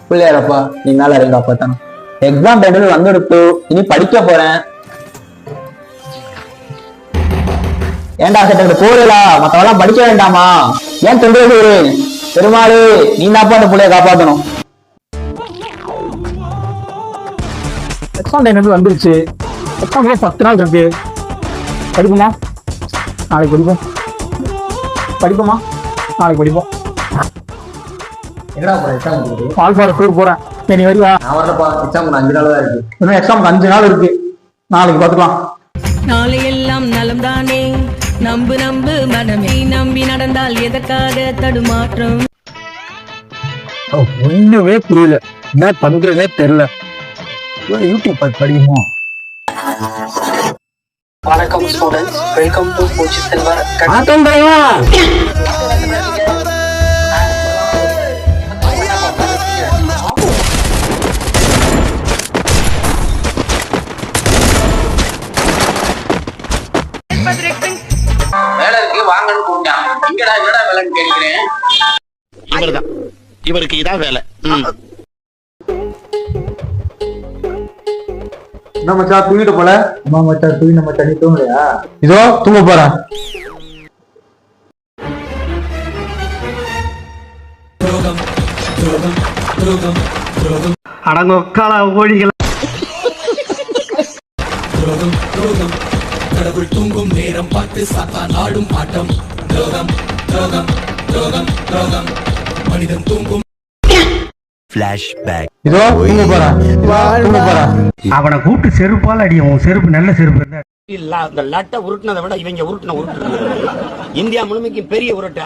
பிள்ளையாரப்பா நீ மேல இருங்க அப்பதான் எக்ஸாம் டைம்ல வந்துடுத்து இனி படிக்க போறேன். ஏண்டா செட்ட போறா மத்தவெல்லாம் படிக்க வேண்டாமா? ஏன் தொந்தரவு பெருமாளு நீ தான்ப்பா அந்த பிள்ளைய காப்பாத்தணும். எக்ஸாம் டைம் வந்துருச்சு. எக்ஸாம் 10 நாள் இருக்கு. படிப்போமா? நாளைக்கு படிப்போம். படிப்போமா? நாளைக்கு படிப்போம். என்னடா போற எக்ஸாம் ஆல்ஃபார் போறேன். நீ வருவா? நான் வரப்பா. எக்ஸாம் 5 நாள் தான் இருக்கு. இன்னும் எக்ஸாமுக்கு 5 நாள் இருக்கு. நாளைக்கு பார்த்துக்கலாம். நாளை எல்லாம் நலம் தானே, நம்பு நம்பு மனமே, நம்பி நடந்தால் எதற்காக தடுமாற்றம்? ஒண்ணுமே புரியல, என்ன பண்றதே தெரியல. யூடியூப் பார்த்து படிக்குமோ? வணக்கம் ஸ்டூடெண்ட்ஸ், வெல்கம் டு பூச்சி செல்வர். வேலை இருக்கு வாங்கன்னு கூப்பிட்டான். இங்கடா என்னடா வேலைன்னு கேட்கிறேன். இவர்தான், இவருக்கு இதான் வேலை. என்ன மச்சான் தூங்கிட்டு போல? அம்மா மச்சான் தூங்கி நம்ம தண்ணி தூங்கலையா? இதோ தூங்க போறேன். அடங்கொக்கால ஓடிகள். கடவுள் தூங்கும் நேரம் பார்த்து சாத்தான் ஆடும் ஆட்டம். துரோகம் துரோகம் துரோகம் துரோகம் மனிதன் தூங்கும். இதோ தூங்க போறேன். தூங்க போறேன். அவனை கூப்பிட்டு செருப்பால் அடியும். செருப்பு நல்ல செருப்பு இல்ல அந்த லட்டை உருட்டினதை விட இவங்க உருட்டின உருட்டு இந்தியா முழுமைக்கு பெரிய உருட்டு.